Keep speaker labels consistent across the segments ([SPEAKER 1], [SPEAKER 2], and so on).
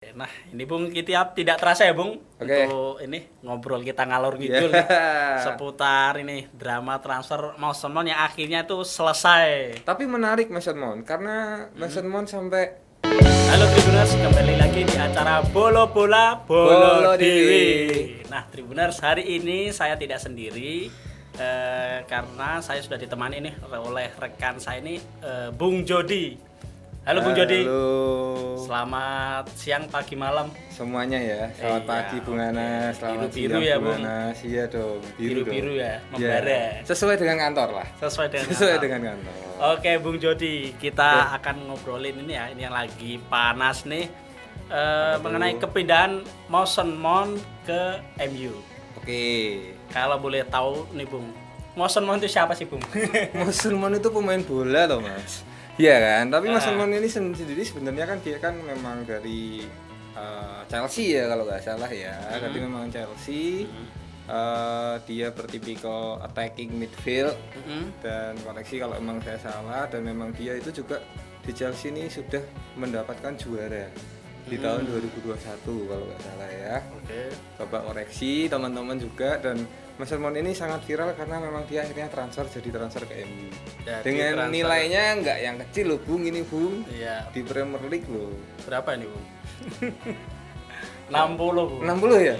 [SPEAKER 1] Nah, ini Bung kita tidak terasa ya Bung untuk ini ngobrol kita ngalor ngidul seputar ini drama transfer Mason Mount yang akhirnya itu selesai.
[SPEAKER 2] Tapi menarik Mason Mount karena Mason Mount sampai
[SPEAKER 1] Halo Tribuners, kembali lagi di acara Bolo Bola Bolo Dewi. Nah, Tribuners, hari ini saya tidak sendiri karena saya sudah ditemani nih oleh rekan saya ini Bung Jody. Halo Bung Jody.
[SPEAKER 2] Halo.
[SPEAKER 1] Selamat siang, pagi, malam.
[SPEAKER 2] Semuanya ya. Selamat pagi Bung Anas, selamat
[SPEAKER 1] Biru-biru
[SPEAKER 2] siang
[SPEAKER 1] ya,
[SPEAKER 2] Bung
[SPEAKER 1] Bung.
[SPEAKER 2] Anas. Iya dong,
[SPEAKER 1] Biru-biru
[SPEAKER 2] dong.
[SPEAKER 1] ya, membara.
[SPEAKER 2] Sesuai dengan kantor lah.
[SPEAKER 1] Sesuai
[SPEAKER 2] Sesuai
[SPEAKER 1] kantor.
[SPEAKER 2] dengan kantor.
[SPEAKER 1] Oke Bung Jody, kita akan ngobrolin ini ya, ini yang lagi panas nih mengenai kepindahan Mason Mount ke MU.
[SPEAKER 2] Oke.
[SPEAKER 1] Kalau boleh tahu nih Bung, Mason Mount itu siapa sih Bung?
[SPEAKER 2] Mason Mount itu pemain bola loh Mas. Iya kan, tapi Mason Mount ini sendiri sebenarnya kan dia kan memang dari Chelsea ya kalau nggak salah ya. Jadi memang Chelsea. Dia bertipikal attacking midfield dan koreksi kalau emang saya salah, dan memang dia itu juga di Chelsea ini sudah mendapatkan juara di tahun 2021 kalau nggak salah ya.
[SPEAKER 1] Oke.
[SPEAKER 2] Coba koreksi teman-teman juga. Dan Mason Mount ini sangat viral karena memang dia akhirnya transfer ke MU
[SPEAKER 1] Jadi
[SPEAKER 2] dengan
[SPEAKER 1] transfer.
[SPEAKER 2] nilainya nggak yang kecil loh Bung, ini Bung,
[SPEAKER 1] Iya.
[SPEAKER 2] di Premier League loh.
[SPEAKER 1] Berapa ini Bung? 60 Bung.
[SPEAKER 2] 60 ya.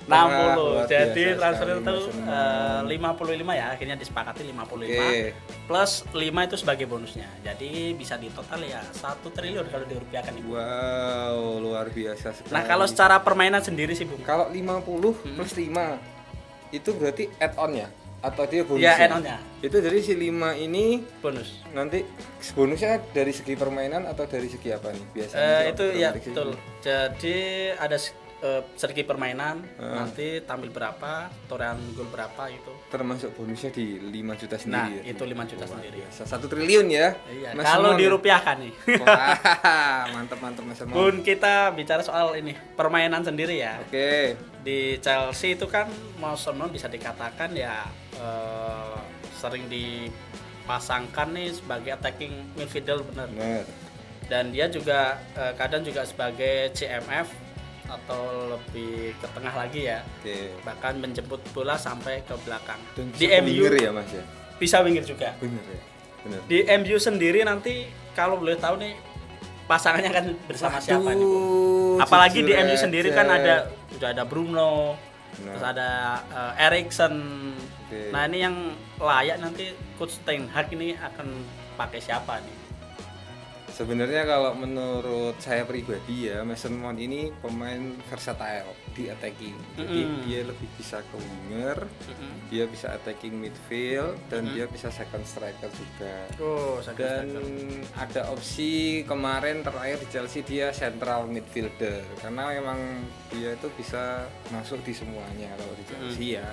[SPEAKER 1] 60.
[SPEAKER 2] Luar
[SPEAKER 1] Jadi
[SPEAKER 2] biasa
[SPEAKER 1] transfer
[SPEAKER 2] sekali,
[SPEAKER 1] itu
[SPEAKER 2] Mason Mount.
[SPEAKER 1] 55 ya, akhirnya disepakati 55.
[SPEAKER 2] Oke.
[SPEAKER 1] Plus 5 itu sebagai bonusnya. Jadi bisa ditotal ya 1 triliun kalau dirupiahkan Ibu.
[SPEAKER 2] Wow, luar biasa sekali.
[SPEAKER 1] Nah, kalau secara permainan sendiri sih, Bung.
[SPEAKER 2] Kalau 50 plus 5 itu berarti add-on ya? Atau dia bonusnya?
[SPEAKER 1] Iya, add-on-nya.
[SPEAKER 2] Itu dari si 5 ini
[SPEAKER 1] Bonus.
[SPEAKER 2] nanti bonusnya dari segi permainan atau dari segi apa nih? Biasanya
[SPEAKER 1] Itu
[SPEAKER 2] kalau
[SPEAKER 1] ya
[SPEAKER 2] dari segi-
[SPEAKER 1] betul. Jadi ada segi permainan, nanti tampil berapa, torehan gol berapa itu.
[SPEAKER 2] termasuk bonusnya di 5 juta
[SPEAKER 1] Nah,
[SPEAKER 2] sendiri ya?
[SPEAKER 1] itu 5 juta sendiri.
[SPEAKER 2] 1 triliun ya?
[SPEAKER 1] Iya,
[SPEAKER 2] Mas
[SPEAKER 1] kalau
[SPEAKER 2] Simon ya?
[SPEAKER 1] dirupiahkan nih.
[SPEAKER 2] Wah, mantap Mas Simon.
[SPEAKER 1] Bun, kita bicara soal ini, permainan sendiri ya.
[SPEAKER 2] Oke.
[SPEAKER 1] Di Chelsea itu kan Mason Mount bisa dikatakan ya sering dipasangkan nih sebagai attacking midfielder benar.
[SPEAKER 2] Benar.
[SPEAKER 1] Dan dia juga kadang juga sebagai CMF atau lebih ke tengah lagi ya.
[SPEAKER 2] Oke.
[SPEAKER 1] Bahkan menjemput bola sampai ke belakang.
[SPEAKER 2] Dan
[SPEAKER 1] Di
[SPEAKER 2] bisa
[SPEAKER 1] MU
[SPEAKER 2] winger ya Mas ya?
[SPEAKER 1] bisa winger juga.
[SPEAKER 2] Benar ya? Benar.
[SPEAKER 1] Di MU sendiri nanti kalau boleh tahu nih pasangannya kan bersama siapa nih, Bu? Apalagi di MU sendiri kan udah ada Bruno, terus ada Eriksen.
[SPEAKER 2] Oke.
[SPEAKER 1] Nah, ini yang layak nanti Coach Ten Hag ini akan pakai siapa nih?
[SPEAKER 2] Sebenarnya kalau menurut saya pribadi ya, Mason Mount ini pemain versatile di attacking. Jadi dia lebih bisa ke winger, dia bisa attacking midfield, dan dia bisa second striker juga.
[SPEAKER 1] Oh,
[SPEAKER 2] Dan ada opsi kemarin terakhir di Chelsea dia central midfielder, karena memang dia itu bisa masuk di semuanya kalau di Chelsea ya.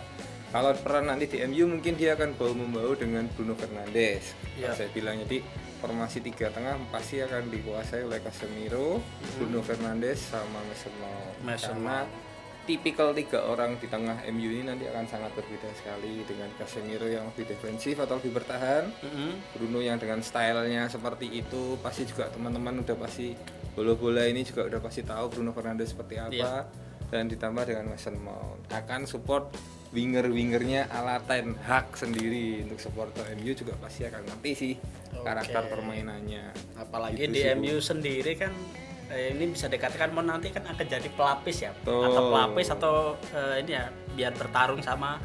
[SPEAKER 2] Kalau peran nanti di MU mungkin dia akan bau-membau dengan Bruno Fernandes.
[SPEAKER 1] Iya.
[SPEAKER 2] Saya bilang jadi formasi 3 tengah pasti akan dikuasai oleh Casemiro, Bruno Fernandes sama Mason Mount.
[SPEAKER 1] Mason
[SPEAKER 2] Karena tipikal 3 orang di tengah MU ini nanti akan sangat berbeda sekali, dengan Casemiro yang lebih defensif atau lebih bertahan, Bruno yang dengan stylenya seperti itu. Pasti juga teman-teman udah pasti bola-bola ini juga udah pasti tahu Bruno Fernandes seperti apa.
[SPEAKER 1] Iya.
[SPEAKER 2] Dan ditambah dengan Mason Mount akan support winger-wingernya ala Ten Hag sendiri. Untuk supporter MU juga pasti akan ngerti sih karakter permainannya.
[SPEAKER 1] Apalagi
[SPEAKER 2] Gitu
[SPEAKER 1] di
[SPEAKER 2] sih, Bu.
[SPEAKER 1] MU sendiri kan ini bisa dikatakan mau nanti kan akan jadi pelapis ya,
[SPEAKER 2] Betul.
[SPEAKER 1] atau pelapis atau ini ya biar bertarung sama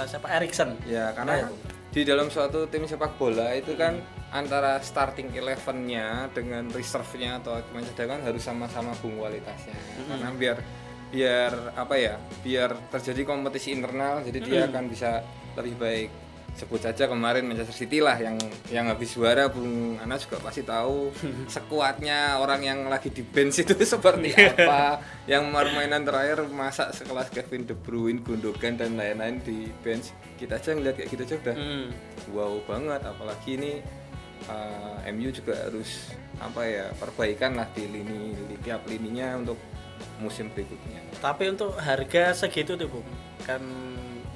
[SPEAKER 1] siapa Eriksen.
[SPEAKER 2] Ya, karena di dalam suatu tim sepak bola itu kan antara starting 11-nya dengan reserve-nya atau pemain cadangan harus sama-sama bung kualitasnya. Karena biar apa ya? Biar terjadi kompetisi internal, jadi dia akan bisa lebih baik. Sebut saja kemarin Manchester City lah yang habis juara, Bung Ana juga pasti tahu sekuatnya orang yang lagi di bench itu seperti apa. Yang permainan terakhir masa sekelas Kevin De Bruyne, Gundogan dan lain-lain di bench, kita aja ngeliat kayak gitu aja udah wow banget. Apalagi ini MU juga harus apa ya, perbaikan lah di tiap lininya untuk musim berikutnya.
[SPEAKER 1] Tapi untuk harga segitu tuh Bung, kan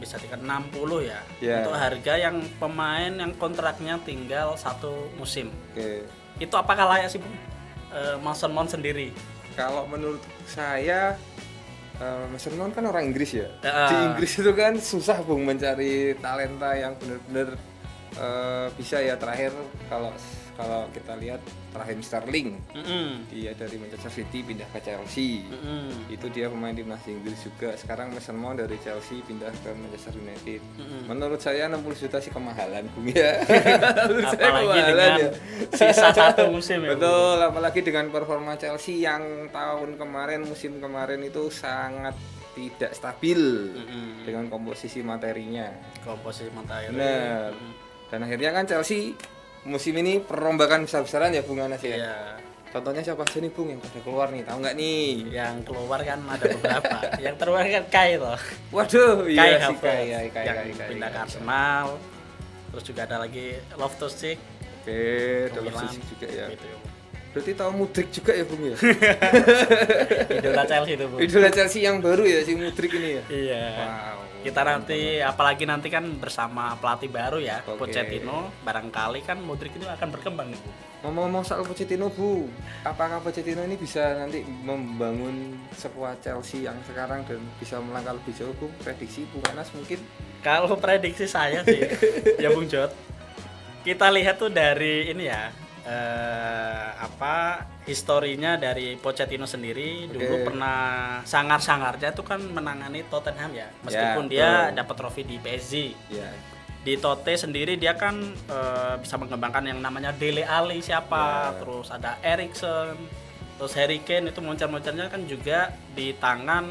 [SPEAKER 1] bisa dikatakan 60 ya.
[SPEAKER 2] Ya.
[SPEAKER 1] Untuk harga yang pemain yang kontraknya tinggal 1 musim.
[SPEAKER 2] Oke.
[SPEAKER 1] Itu apakah layak sih Bung? Mason Mount sendiri?
[SPEAKER 2] Kalau menurut saya Mason Mount kan orang Inggris ya.
[SPEAKER 1] Ya.
[SPEAKER 2] Di Inggris itu kan susah Bung mencari talenta yang benar-benar bisa ya. Terakhir kalau kita lihat terakhir Sterling, dia dari Manchester City pindah ke Chelsea. Itu dia pemain timnas Inggris juga. Sekarang Mason Mount dari Chelsea pindah ke Manchester United. Menurut saya 60 juta sih kemahalan Bung ya. Menurut saya
[SPEAKER 1] Apalagi
[SPEAKER 2] kemahalan
[SPEAKER 1] dengan
[SPEAKER 2] ya.
[SPEAKER 1] sisa 1 musim ya.
[SPEAKER 2] Betul, apalagi dengan performa Chelsea yang musim kemarin itu sangat tidak stabil dengan komposisi materinya.
[SPEAKER 1] Komposisi materi.
[SPEAKER 2] Benar. Dan akhirnya kan Chelsea musim ini perombakan besar-besaran ya Bung Anas ya.
[SPEAKER 1] Iya.
[SPEAKER 2] Contohnya siapa aja nih Bung yang pada keluar nih, tahu nggak nih?
[SPEAKER 1] Yang keluar kan ada beberapa. Yang terluar kan Kai loh.
[SPEAKER 2] Waduh,
[SPEAKER 1] Kai
[SPEAKER 2] iya sih
[SPEAKER 1] Havertz
[SPEAKER 2] Kai.
[SPEAKER 1] yang pindah ke Arsenal. Terus juga ada lagi Loftus-Cheek.
[SPEAKER 2] Oke, ada Loftus-Cheek juga ya.
[SPEAKER 1] Gitu.
[SPEAKER 2] Berarti tahu Mudryk juga ya Bung ya?
[SPEAKER 1] Idola Chelsea itu, Bu.
[SPEAKER 2] Idola Chelsea yang baru ya si Mudryk ini ya.
[SPEAKER 1] Iya.
[SPEAKER 2] Wow.
[SPEAKER 1] Kita nanti apalagi nanti kan bersama pelatih baru ya,
[SPEAKER 2] Oke.
[SPEAKER 1] Pochettino, barangkali kan Mudryk itu akan berkembang nih, Bu.
[SPEAKER 2] Ngomong-ngomong soal Pochettino Bu, apakah Pochettino ini bisa nanti membangun skuad Chelsea yang sekarang dan bisa melangkah lebih jauh Bu? Prediksi Bung Anas mungkin?
[SPEAKER 1] Kalau prediksi saya sih, ya Bung Jot, kita lihat tuh dari ini ya, historinya dari Pochettino sendiri.
[SPEAKER 2] Oke.
[SPEAKER 1] Dulu pernah sangar-sangarnya tuh kan menangani Tottenham ya, meskipun
[SPEAKER 2] Ya,
[SPEAKER 1] dia
[SPEAKER 2] betul.
[SPEAKER 1] dapat trofi di PSG.
[SPEAKER 2] Ya.
[SPEAKER 1] Di Tote sendiri dia kan bisa mengembangkan yang namanya Dele Alli siapa,
[SPEAKER 2] Ya.
[SPEAKER 1] terus ada Eriksen, terus Harry Kane, itu moncer-moncernya kan juga di tangan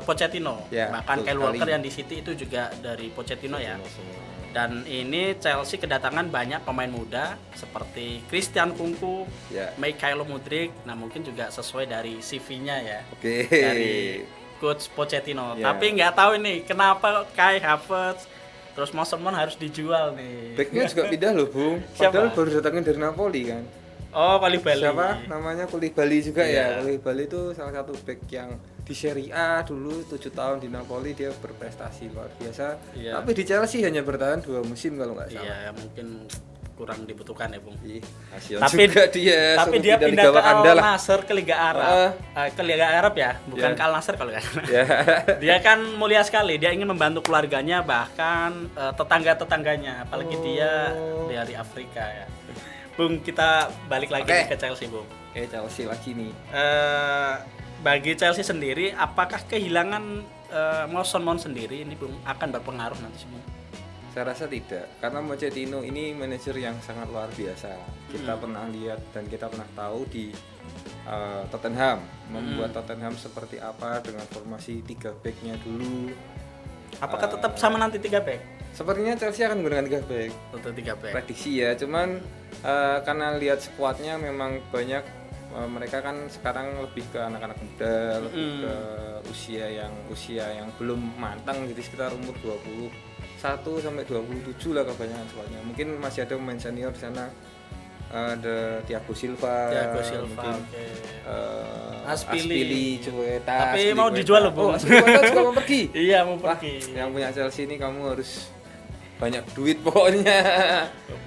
[SPEAKER 1] Pochettino.
[SPEAKER 2] Ya,
[SPEAKER 1] Bahkan
[SPEAKER 2] betul
[SPEAKER 1] Kyle Walker
[SPEAKER 2] sekali.
[SPEAKER 1] yang di City itu juga dari Pochettino ya.
[SPEAKER 2] Semua.
[SPEAKER 1] Dan ini Chelsea kedatangan banyak pemain muda seperti Christian Kunku,
[SPEAKER 2] Ya.
[SPEAKER 1] Mikhailo Mudryk. Nah, mungkin juga sesuai dari CV-nya ya.
[SPEAKER 2] Oke.
[SPEAKER 1] Dari Coach Pochettino.
[SPEAKER 2] Ya.
[SPEAKER 1] Tapi nggak tahu ini kenapa Kai Havertz terus Mason Mount harus dijual nih.
[SPEAKER 2] Backnya juga pindah loh Bung.
[SPEAKER 1] Siapa?
[SPEAKER 2] Padahal baru datangin dari Napoli kan.
[SPEAKER 1] Oh, Koulibaly.
[SPEAKER 2] Siapa? Namanya Koulibaly juga
[SPEAKER 1] Iya.
[SPEAKER 2] ya. Koulibaly itu salah satu back yang di Serie A dulu 7 tahun di Napoli dia berprestasi luar biasa.
[SPEAKER 1] Iya.
[SPEAKER 2] Tapi di Chelsea hanya bertahan 2 musim kalau nggak salah.
[SPEAKER 1] Iya, mungkin kurang dibutuhkan ya, Bung.
[SPEAKER 2] Ih, kasihan
[SPEAKER 1] Tapi
[SPEAKER 2] juga dia.
[SPEAKER 1] Tapi
[SPEAKER 2] suruh
[SPEAKER 1] dia pindah
[SPEAKER 2] Liga
[SPEAKER 1] ke Al
[SPEAKER 2] Wakanda lah.
[SPEAKER 1] Nassr ke Liga Arab. Ke Liga Arab ya, bukan
[SPEAKER 2] Iya.
[SPEAKER 1] ke Al Nassr kalau nggak salah.
[SPEAKER 2] Ya.
[SPEAKER 1] Dia kan mulia sekali, dia ingin membantu keluarganya, bahkan tetangga-tetangganya, apalagi dia dari Afrika ya. Bung, kita balik lagi
[SPEAKER 2] Oke.
[SPEAKER 1] ke Chelsea, Bung.
[SPEAKER 2] Chelsea lagi nih.
[SPEAKER 1] Bagi Chelsea sendiri, apakah kehilangan Mason Mount sendiri ini, Bung, akan berpengaruh nanti semua?
[SPEAKER 2] Saya rasa tidak, karena Pochettino ini manajer yang sangat luar biasa. Kita pernah lihat dan kita pernah tahu di Tottenham, membuat Tottenham seperti apa dengan formasi 3 back-nya dulu.
[SPEAKER 1] Apakah tetap sama nanti 3 back?
[SPEAKER 2] Sepertinya Chelsea akan menggunakan 3 back.
[SPEAKER 1] Untuk 3 back.
[SPEAKER 2] Prediksi ya, cuman karena lihat skuadnya memang banyak, mereka kan sekarang lebih ke anak-anak muda, lebih ke usia yang belum matang, jadi sekitar umur 21 sampai 27 lah kebanyakan skuadnya. Mungkin masih ada pemain senior di sana, ada Thiago Silva, mungkin,
[SPEAKER 1] oke.
[SPEAKER 2] Aspili, Cueta.
[SPEAKER 1] Tapi mau dijual loh, Bung.
[SPEAKER 2] Oh, Aspilicueta juga mau pergi.
[SPEAKER 1] Iya, mau
[SPEAKER 2] Wah,
[SPEAKER 1] pergi.
[SPEAKER 2] yang punya Chelsea ini kamu harus banyak duit pokoknya.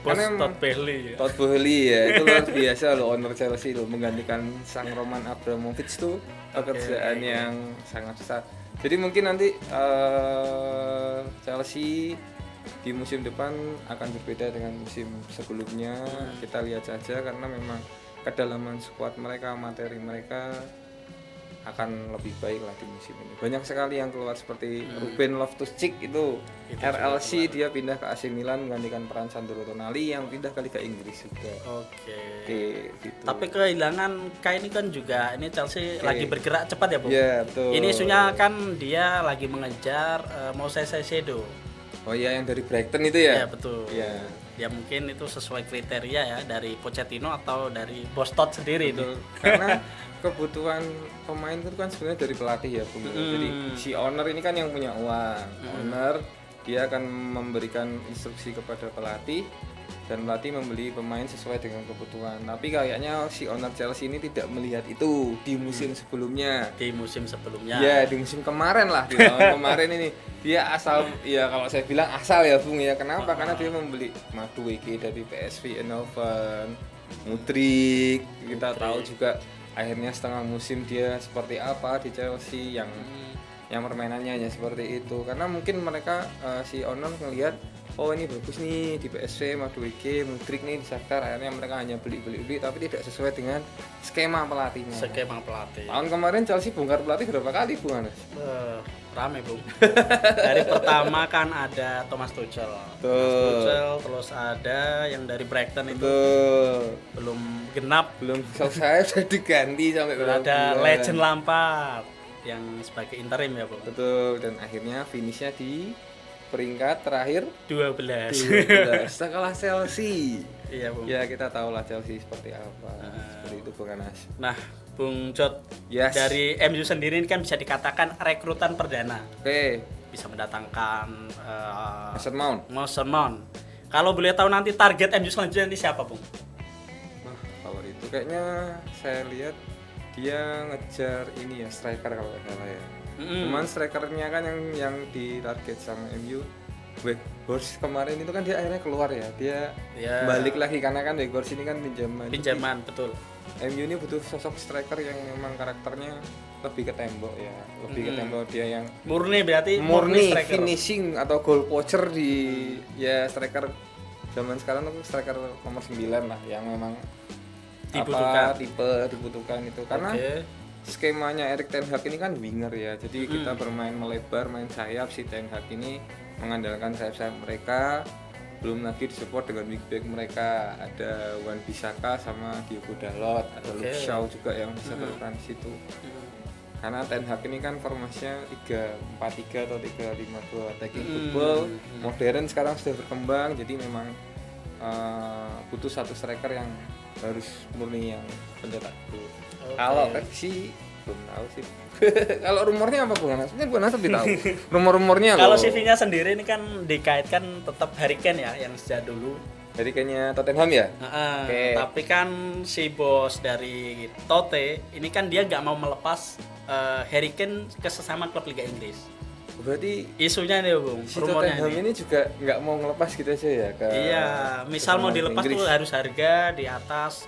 [SPEAKER 1] Bos
[SPEAKER 2] Karena emang
[SPEAKER 1] Todd Boehly ya.
[SPEAKER 2] Todd Boehly ya, itu luar biasa loh, owner Chelsea loh, menggantikan sang Roman Abramovich tuh pekerjaan yang sangat besar. Jadi mungkin nanti Chelsea di musim depan akan berbeda dengan musim sebelumnya. Kita lihat saja, karena memang kedalaman skuad mereka, materi mereka akan lebih baik lah di musim ini. Banyak sekali yang keluar seperti Ruben Loftus-Cheek itu RLC, dia pindah ke AC Milan menggantikan peran Sandro Tonali yang pindah ke Liga Inggris juga.
[SPEAKER 1] Oke.
[SPEAKER 2] Oke, gitu.
[SPEAKER 1] Tapi kehilangan Kai ini kan juga ini Chelsea lagi bergerak cepat ya, Bung?
[SPEAKER 2] Iya, betul.
[SPEAKER 1] Ini isunya kan dia lagi mengejar Moses Caicedo.
[SPEAKER 2] Oh iya, yang dari Brighton itu ya?
[SPEAKER 1] Iya, betul.
[SPEAKER 2] Iya.
[SPEAKER 1] Ya mungkin itu sesuai kriteria ya dari Pochettino atau dari Bos Todd sendiri
[SPEAKER 2] Betul.
[SPEAKER 1] itu.
[SPEAKER 2] Karena kebutuhan pemain itu kan sebenarnya dari pelatih ya, Bung. Jadi si owner ini kan yang punya uang. Owner dia akan memberikan instruksi kepada pelatih dan pelatih membeli pemain sesuai dengan kebutuhan. Tapi kayaknya si owner Chelsea ini tidak melihat itu di musim sebelumnya.
[SPEAKER 1] Di musim sebelumnya.
[SPEAKER 2] Ya, di musim kemarin lah, di tahun kemarin ini dia asal, ya kalau saya bilang asal ya Bung ya. Kenapa? Karena dia membeli Madueke dari PSV Eindhoven, Mudryk, kita tahu juga akhirnya setengah musim dia seperti apa di Chelsea yang permainannya hanya seperti itu. Karena mungkin mereka si owner ngelihat oh ini bagus nih di PSV, Madueke, Mudryk nih di Shakhtar, akhirnya mereka hanya beli tapi tidak sesuai dengan skema pelatihnya.
[SPEAKER 1] Skema pelatih.
[SPEAKER 2] Tahun kemarin Chelsea bongkar pelatih berapa kali Bung Anas?
[SPEAKER 1] Rame Bung. Dari pertama kan ada Thomas Tuchel. Terus ada yang dari Brighton itu belum genap,
[SPEAKER 2] belum selesai sudah diganti sampai berapa
[SPEAKER 1] ada
[SPEAKER 2] bulan.
[SPEAKER 1] Legend Lampard yang sebagai interim ya Bung.
[SPEAKER 2] Betul, dan akhirnya finishnya di peringkat terakhir
[SPEAKER 1] 12
[SPEAKER 2] setelah Chelsea.
[SPEAKER 1] Iya Bung.
[SPEAKER 2] Ya kita tahulah Chelsea seperti apa. Seperti itu Bung Anas.
[SPEAKER 1] Nah Bung Jod,
[SPEAKER 2] Yes.
[SPEAKER 1] dari MU sendiri ini kan bisa dikatakan rekrutan perdana.
[SPEAKER 2] Oke.
[SPEAKER 1] Bisa mendatangkan
[SPEAKER 2] Mason Mount.
[SPEAKER 1] Mason Mount. Kalau boleh tahu nanti target MU selanjutnya nanti siapa Bung?
[SPEAKER 2] Nah, kalau itu kayaknya saya lihat dia ngejar ini ya striker kalau nggak salah ya. Cuman strikernya kan yang ditarget sama MU Weghorst kemarin itu kan dia akhirnya keluar ya. Dia balik lagi karena kan Weghorst ini kan pinjaman.
[SPEAKER 1] Betul.
[SPEAKER 2] MU ini butuh sosok striker yang memang karakternya lebih ke tembok ya. Lebih ke tembok, dia yang
[SPEAKER 1] murni berarti
[SPEAKER 2] murni
[SPEAKER 1] striker.
[SPEAKER 2] finishing atau goal poacher di ya striker zaman sekarang tuh striker nomor 9 lah yang memang dibutuhkan itu karena skemanya Erik ten Hag ini kan winger ya, jadi kita bermain melebar, main sayap. Si ten Hag ini mengandalkan sayap-sayap mereka, belum lagi disupport dengan wing back mereka, ada Wan Bissaka sama Diogo Dalot, ada Luke Shaw juga yang bisa berperan di situ. Karena ten Hag ini kan formasinya 3-4-3 atau 3-5-2 attacking football modern sekarang sudah berkembang, jadi memang butuh satu striker yang harus murni yang pencetak gol. Kalau sih belum tahu sih. Kalau rumornya apa Bung Anas? Mungkin Bung Anas lebih tahu. Rumor-rumornya
[SPEAKER 1] kalau CV-nya sendiri ini kan dikaitkan tetap Harry Kane ya yang sejak dulu.
[SPEAKER 2] Harry Kane-nya Tottenham ya?
[SPEAKER 1] Tapi kan si bos dari Tote ini kan dia nggak mau melepas Harry Kane ke sesama klub Liga Inggris.
[SPEAKER 2] Berarti
[SPEAKER 1] isunya nih Bung,
[SPEAKER 2] si
[SPEAKER 1] rumornya
[SPEAKER 2] Tottenham ini juga nggak mau ngelepas gitu aja ya ke
[SPEAKER 1] iya, misal mau dilepas
[SPEAKER 2] Inggris.
[SPEAKER 1] tuh harus harga di atas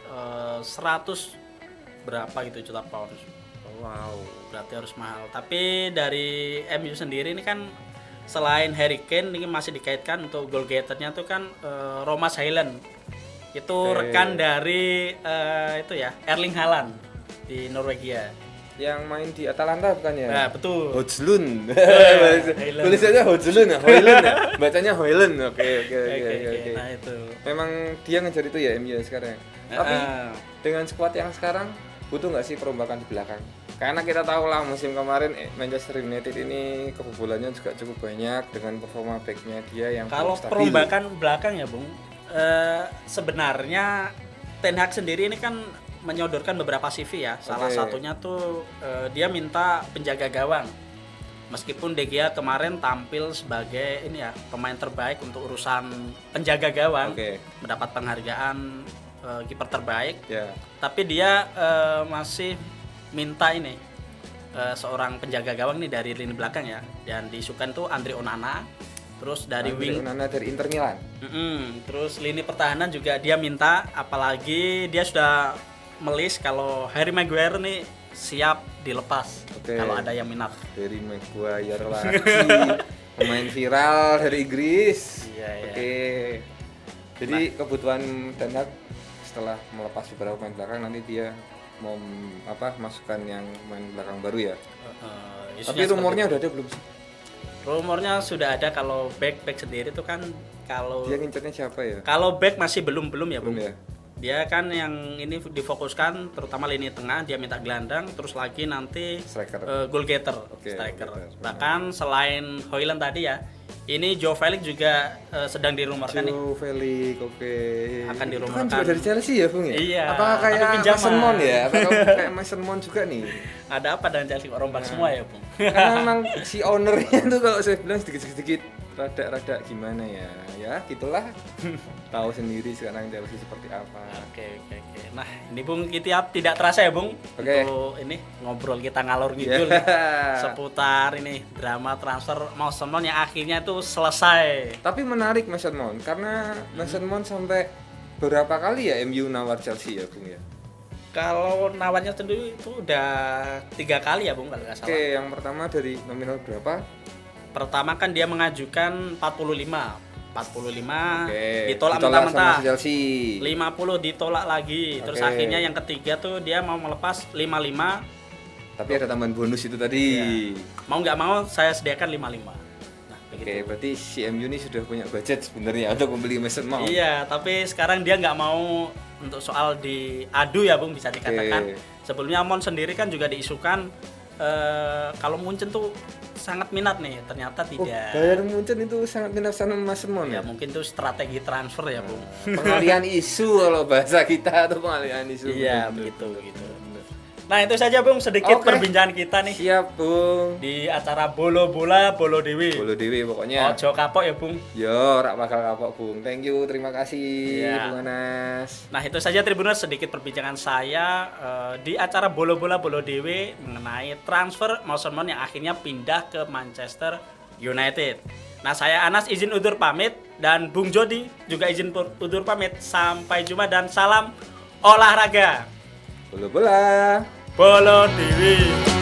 [SPEAKER 1] 100 berapa gitu juta pound.
[SPEAKER 2] Wow,
[SPEAKER 1] Berarti harus mahal. Tapi dari MU sendiri ini kan selain Harry Kane ini masih dikaitkan untuk goal getternya tuh kan Romas Highland. Itu rekan dari itu ya Erling Haaland di Norwegia.
[SPEAKER 2] yang main di Atalanta bukan ya?
[SPEAKER 1] Nah, betul.
[SPEAKER 2] Hojlund.
[SPEAKER 1] Highland.
[SPEAKER 2] Tulisannya Hojlund ya, Hoyland ya. Bacanya Hoyland. Oke.
[SPEAKER 1] Nah, itu.
[SPEAKER 2] Memang dia ngejar itu ya MU sekarang. Tapi dengan skuad yang sekarang butuh nggak sih perombakan di belakang? Karena kita tahu lah musim kemarin Manchester United ini kebobolannya juga cukup banyak dengan performa backnya dia yang
[SPEAKER 1] kalau
[SPEAKER 2] stabil.
[SPEAKER 1] perombakan belakang ya Bung, sebenarnya Ten Hag sendiri ini kan menyodorkan beberapa CV ya. Salah satunya tuh dia minta penjaga gawang. Meskipun De Gea kemarin tampil sebagai ini ya pemain terbaik untuk urusan penjaga gawang, mendapat penghargaan kiper terbaik. Tapi dia masih minta ini seorang penjaga gawang nih dari lini belakang ya. Dan diisukan tuh Andre Onana. Terus dari
[SPEAKER 2] Onana dari Inter Milan.
[SPEAKER 1] Terus lini pertahanan juga dia minta, apalagi dia sudah melis kalau Harry Maguire nih siap dilepas kalau ada yang minat.
[SPEAKER 2] Harry Maguire lagi pemain viral dari Inggris. Jadi kebutuhan Ten Hag setelah melepas beberapa pemain belakang nanti dia mau masukkan yang main belakang baru ya. Tapi rumornya udah ada belum sih?
[SPEAKER 1] Rumornya sudah ada. Kalau back sendiri tuh kan kalau
[SPEAKER 2] dia ngincernya siapa ya?
[SPEAKER 1] Kalau back masih belum ya Bung.
[SPEAKER 2] Ya?
[SPEAKER 1] Dia kan yang ini difokuskan terutama lini tengah, dia minta gelandang, terus lagi nanti goal getter, striker. Bahkan selain Højlund tadi ya, ini Joe Felix juga sedang dirumorkan nih.
[SPEAKER 2] Joe Felix,
[SPEAKER 1] akan dirumorkan.
[SPEAKER 2] Itu kan juga dari Chelsea ya Bung ya?
[SPEAKER 1] Iya.
[SPEAKER 2] Apakah kayak Mason Mount ya? Apakah kayak Mason Mount juga nih?
[SPEAKER 1] Ada apa dengan Chelsea kok rombak semua ya Bung?
[SPEAKER 2] Karena memang si ownernya tuh kalau saya bilang sedikit rada gimana ya gitulah. Tahu sendiri sekarang Chelsea seperti apa.
[SPEAKER 1] Oke. Nah ini Bung kita tidak terasa ya Bung untuk ini ngobrol kita ngalor ngidul seputar ini drama transfer Mason Mount yang akhirnya tuh selesai.
[SPEAKER 2] Tapi menarik Mason Mount karena Mason Mount sampai berapa kali ya MU nawar Chelsea ya Bung ya?
[SPEAKER 1] Kalau nawarnya sendiri itu udah 3 kali ya Bung kalau nggak salah.
[SPEAKER 2] Oke, yang pertama dari nominal berapa?
[SPEAKER 1] Pertama kan dia mengajukan 45
[SPEAKER 2] Oke,
[SPEAKER 1] ditolak
[SPEAKER 2] sama
[SPEAKER 1] mentah-mentah.
[SPEAKER 2] Chelsea.
[SPEAKER 1] 50 ditolak lagi. Terus
[SPEAKER 2] Oke.
[SPEAKER 1] akhirnya yang ketiga tuh dia mau melepas 55.
[SPEAKER 2] Tapi ada tambahan bonus itu tadi.
[SPEAKER 1] Mau nggak mau saya sediakan 55. Nah,
[SPEAKER 2] Oke,
[SPEAKER 1] begitu.
[SPEAKER 2] berarti si MU ini sudah punya budget sebenarnya untuk membeli Mason Mount.
[SPEAKER 1] Iya, tapi sekarang dia nggak mau untuk soal diadu ya Bung, bisa dikatakan.
[SPEAKER 2] Oke.
[SPEAKER 1] Sebelumnya Mount sendiri kan juga diisukan kalau Munchen tuh sangat minat nih, ternyata tidak.
[SPEAKER 2] Bayern Munchen itu sangat minat sama Mason Mount
[SPEAKER 1] Ya
[SPEAKER 2] ya.
[SPEAKER 1] mungkin tuh strategi transfer ya Bung.
[SPEAKER 2] Pengalihan isu kalau bahasa kita tuh pengalihan isu.
[SPEAKER 1] Iya,
[SPEAKER 2] Bener,
[SPEAKER 1] begitu
[SPEAKER 2] bener,
[SPEAKER 1] gitu.
[SPEAKER 2] bener.
[SPEAKER 1] Nah, itu saja Bung sedikit
[SPEAKER 2] Oke.
[SPEAKER 1] perbincangan kita nih
[SPEAKER 2] Siap, Bung.
[SPEAKER 1] di acara Bolo Bola Bolo Dewi.
[SPEAKER 2] Bolo Dewi pokoknya.
[SPEAKER 1] Ojo kapok ya Bung.
[SPEAKER 2] Yo, rak bakal kapok, Bung. Thank you, terima kasih,
[SPEAKER 1] Iya.
[SPEAKER 2] Bung Anas.
[SPEAKER 1] Nah, itu saja Tribuners sedikit perbincangan saya di acara Bolo Bola Bolo Dewi mengenai transfer Mason Mount yang akhirnya pindah ke Manchester United. Nah, saya Anas izin undur pamit dan Bung Jody juga izin undur pamit. Sampai jumpa dan salam olahraga.
[SPEAKER 2] Bola-bola.
[SPEAKER 1] Bolo Dewi.